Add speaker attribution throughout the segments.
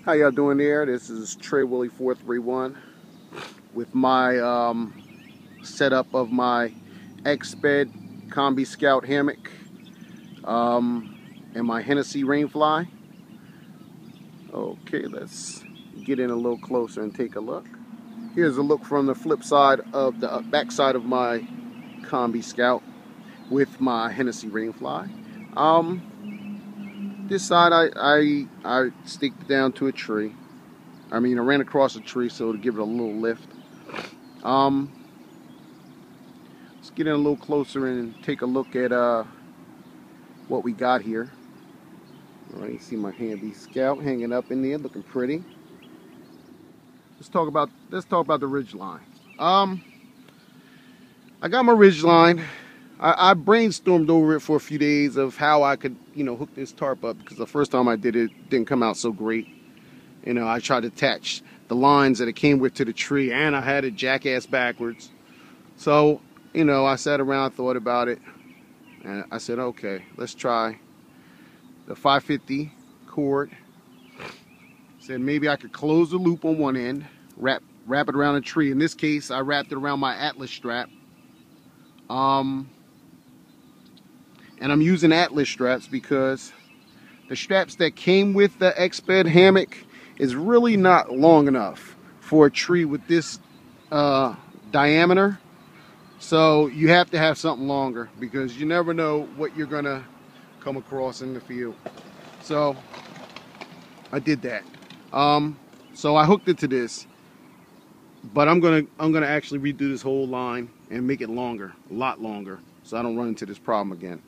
Speaker 1: How y'all doing there? This is Trey Willie 431 with my setup of my Exped Combi Scout hammock and my Hennessy rainfly. Okay, let's get in a little closer and take a look. Here's a look from the flip side of the back side of my Combi Scout with my Hennessy rainfly. This side I staked down to a tree. I ran across a tree so to give it a little lift. Let's get in a little closer and take a look at what we got here. All right, you see my handy Scout hanging up in there, looking pretty. Let's talk about the ridge line. I got my ridge line. I brainstormed over it for a few days of how I could, hook this tarp up, because the first time I did it, it didn't come out so great. I tried to attach the lines that it came with to the tree, and I had it jackass backwards. So, I sat around, thought about it, and I said, okay, let's try the 550 cord. Said maybe I could close the loop on one end, wrap it around a tree. In this case, I wrapped it around my Atlas strap. And I'm using Atlas straps because the straps that came with the Exped hammock is really not long enough for a tree with this diameter. So you have to have something longer, because you never know what you're gonna come across in the field. So I did that. So I hooked it to this, but I'm gonna actually redo this whole line and make it longer, a lot longer, so I don't run into this problem again.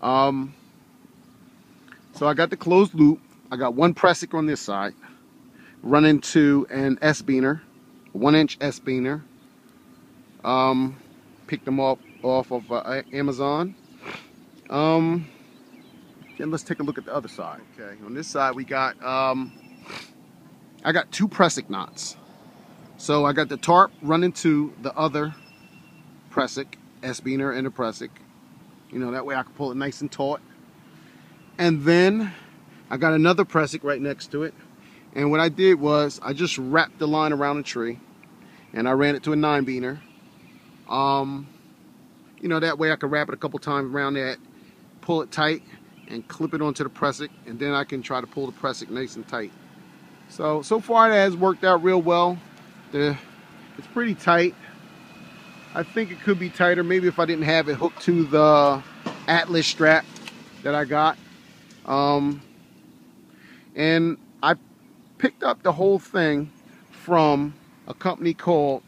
Speaker 1: So I got the closed loop. I got one pressic on this side, run into an S-beaner, 1-inch S-beaner. Picked them off of Amazon. Then let's take a look at the other side. Okay, on this side we got I got 2 pressic knots. So I got the tarp running to the other pressic, S-beaner and a pressic. That way I can pull it nice and taut. And then I got another pressic right next to it. And what I did was I just wrapped the line around the tree, and I ran it to a 9-beaner. That way I can wrap it a couple times around that, pull it tight, and clip it onto the pressic, and then I can try to pull the pressic nice and tight. So far it has worked out real well. It's pretty tight. I think it could be tighter, maybe if I didn't have it hooked to the Atlas strap that I got. And I picked up the whole thing from a company called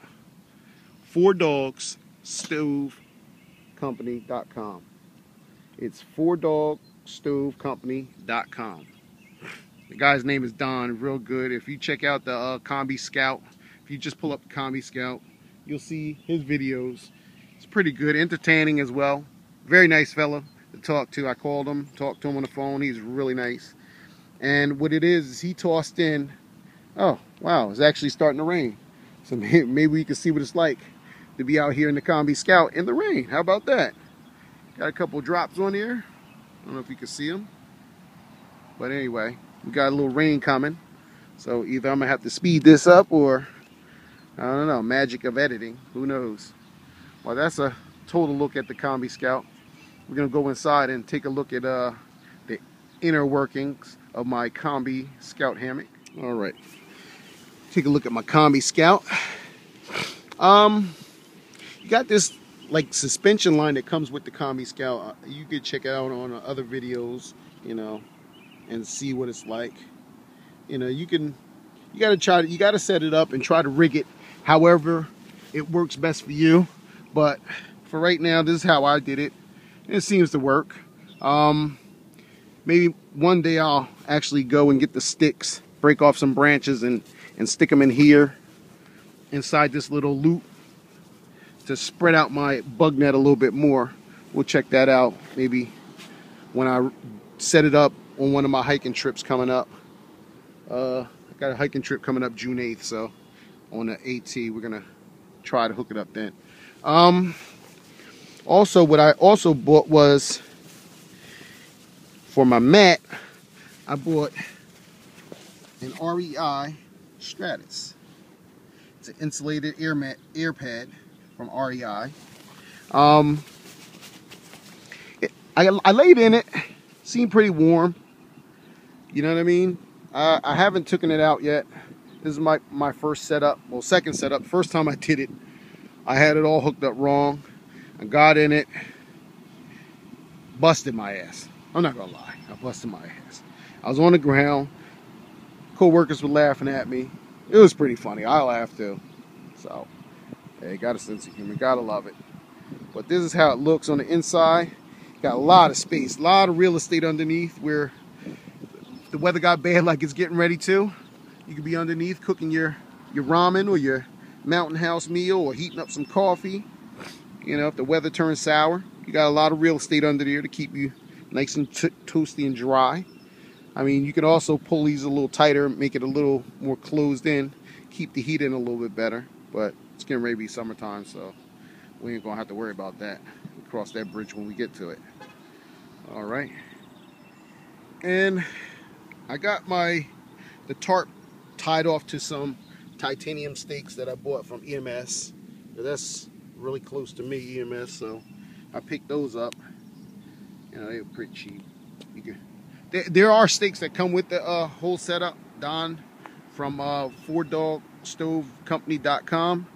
Speaker 1: 4dogsstovecompany.com. It's 4dogsstovecompany.com. The guy's name is Don, real good. If you check out the Combi Scout, if you just pull up the Combi Scout, you'll see his videos. It's pretty good, entertaining as well. Very nice fella to talk to. I called him, talked to him on the phone. He's really nice. And what it is he tossed in, oh wow, it's actually starting to rain. So maybe we can see what it's like to be out here in the Combi Scout in the rain. How about that? Got a couple drops on here. I don't know if you can see them. But anyway, we got a little rain coming. So either I'm gonna have to speed this up, or I don't know, magic of editing, who knows. Well, that's a total look at the Combi Scout. We're gonna go inside and take a look at the inner workings of my Combi Scout hammock. All right, take a look at my Combi Scout. You got this like suspension line that comes with the Combi Scout. You could check it out on other videos, and see what it's like. You gotta set it up and try to rig it however it works best for you. But for right now, this is how I did it. It seems to work. Maybe one day I'll actually go and get the sticks, break off some branches and stick them in here inside this little loop to spread out my bug net a little bit more. We'll check that out maybe when I set it up on one of my hiking trips coming up. I got a hiking trip coming up June 8th, so on the AT we're gonna try to hook it up then. Also, what I also bought was, for my mat, I bought an REI Stratus. It's an insulated air pad from REI. I laid in it, seemed pretty warm. You know what I mean? I haven't taken it out yet. This is my first setup, well, second setup. First time I did it, I had it all hooked up wrong. I got in it, busted my ass. I'm not gonna lie, I busted my ass. I was on the ground. Co-workers were laughing at me. It was pretty funny. I laughed too. So, hey, got a sense of humor. Gotta love it. But this is how it looks on the inside. Got a lot of space, a lot of real estate underneath where if the weather got bad like it's getting ready to, you could be underneath cooking your ramen or your mountain house meal or heating up some coffee. You know, if the weather turns sour, you got a lot of real estate under there to keep you nice and toasty and dry. I mean, you could also pull these a little tighter, make it a little more closed in, keep the heat in a little bit better. But it's getting ready to be summertime, so we ain't gonna have to worry about that. We'll cross that bridge when we get to it. All right. And I got the tarp tied off to some titanium stakes that I bought from EMS. That's really close to me, EMS, so I picked those up. You know, they were pretty cheap. There are stakes that come with the whole setup. Don from 4dogsstovecompany.com.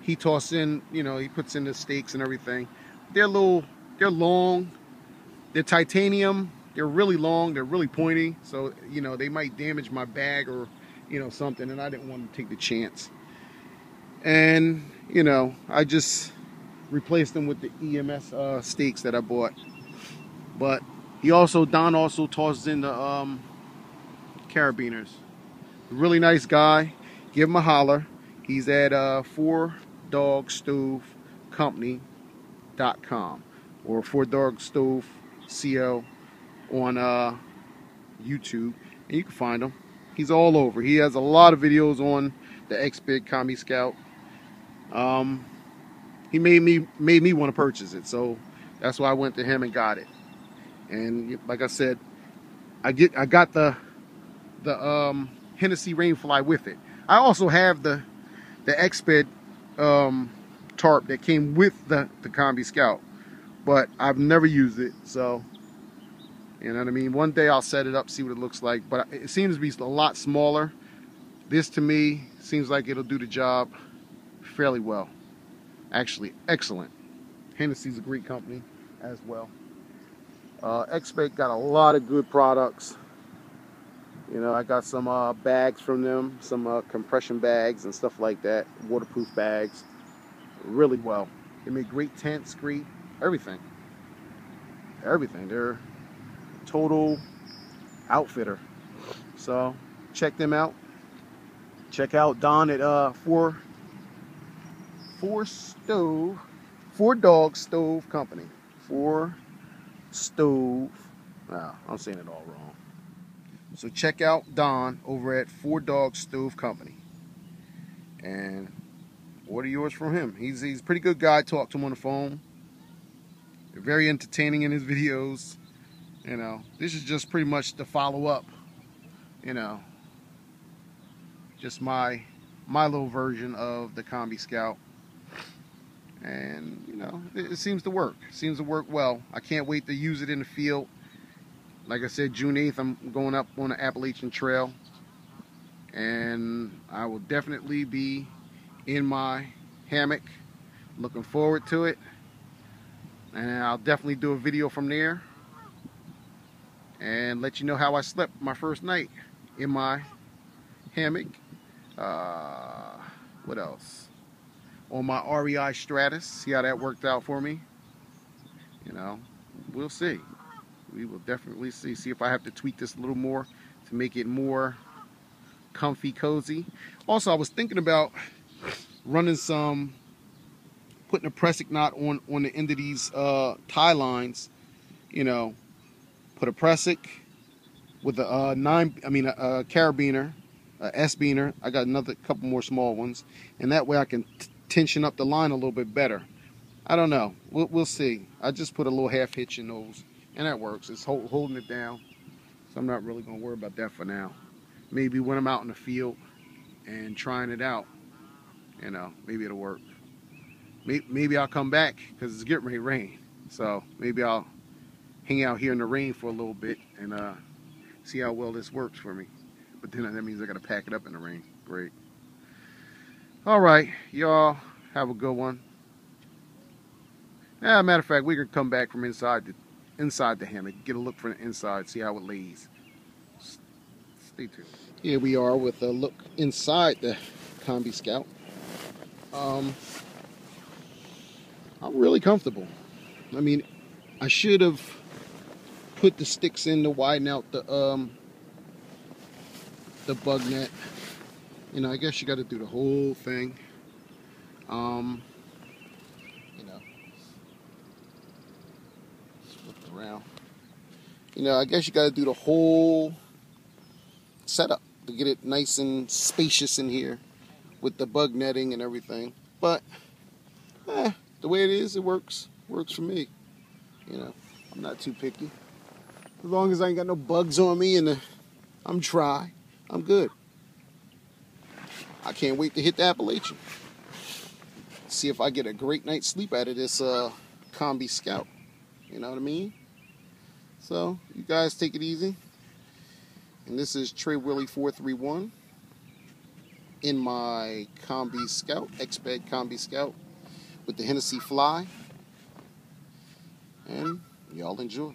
Speaker 1: He tossed in, you know, he puts in the stakes and everything. They're long, they're titanium, they're really long, they're really pointy, so, you know, they might damage my bag or, you know, something, and I didn't want to take the chance. And, you know, I just replaced them with the EMS stakes that I bought. But Don also tosses in the carabiners. Really nice guy. Give him a holler. He's at 4dogsstovecompany.com or 4dogsstoveco on YouTube, and you can find him. He's all over. He has a lot of videos on the Exped Combi Scout. He made me want to purchase it, so that's why I went to him and got it. And like I said, I got the Hennessy Rainfly with it. I also have the Exped tarp that came with the Combi Scout, but I've never used it, so you know what I mean. One day I'll set it up, see what it looks like, but it seems to be a lot smaller. This to me seems like it'll do the job fairly well. Actually, excellent. Hennessy's a great company as well. Exped got a lot of good products. You know, I got some bags from them, some compression bags and stuff like that, waterproof bags. Really well. They make great tents, great everything. Everything. They're a total outfitter. So check them out. Check out Don at 4Dog Stove Company. 4 Stove. Wow, I'm saying it all wrong. So check out Don over at 4Dog Stove Company and order yours from him. He's a pretty good guy. Talk to him on the phone. They're very entertaining in his videos. You know, this is just pretty much the follow up. You know, just my little version of the Combi Scout. And, you know, it seems to work. It seems to work well. I can't wait to use it in the field. Like I said, June 8th, I'm going up on the Appalachian Trail. And I will definitely be in my hammock. Looking forward to it. And I'll definitely do a video from there. And let you know how I slept my first night in my hammock. What else? On my REI Stratus, see how that worked out for me. You know, we'll see. We will definitely see if I have to tweak this a little more to make it more comfy, cozy. Also, I was thinking about running putting a pressic knot on the end of these tie lines. You know, put a pressic with a carabiner, a S-beaner. I got another couple more small ones, and that way I can tension up the line a little bit better. I don't know. We'll see. I just put a little half hitch in those, and that works. It's holding it down, so I'm not really going to worry about that for now. maybe when I'm out in the field and trying it out, maybe it'll work. Maybe I'll come back because it's getting ready to rain. So maybe I'll hang out here in the rain for a little bit and see how well this works for me. But then that means I got to pack it up in the rain. Great. All right, y'all have a good one. Matter of fact, we can come back from inside the hammock, get a look from the inside, see how it lays. Stay tuned. Here we are with a look inside the Combi Scout. I'm really comfortable. I mean, I should have put the sticks in to widen out the bug net. I guess you got to do the whole thing. Flip it around. I guess you got to do the whole setup to get it nice and spacious in here with the bug netting and everything. But the way it is, it works for me. I'm not too picky. As long as I ain't got no bugs on me and I'm dry, I'm good. I can't wait to hit the Appalachian. See if I get a great night's sleep out of this Combi Scout. You know what I mean? So, you guys take it easy. And this is Trey Willie 431 in my Combi Scout, Exped Combi Scout with the Hennessy fly. And y'all enjoy.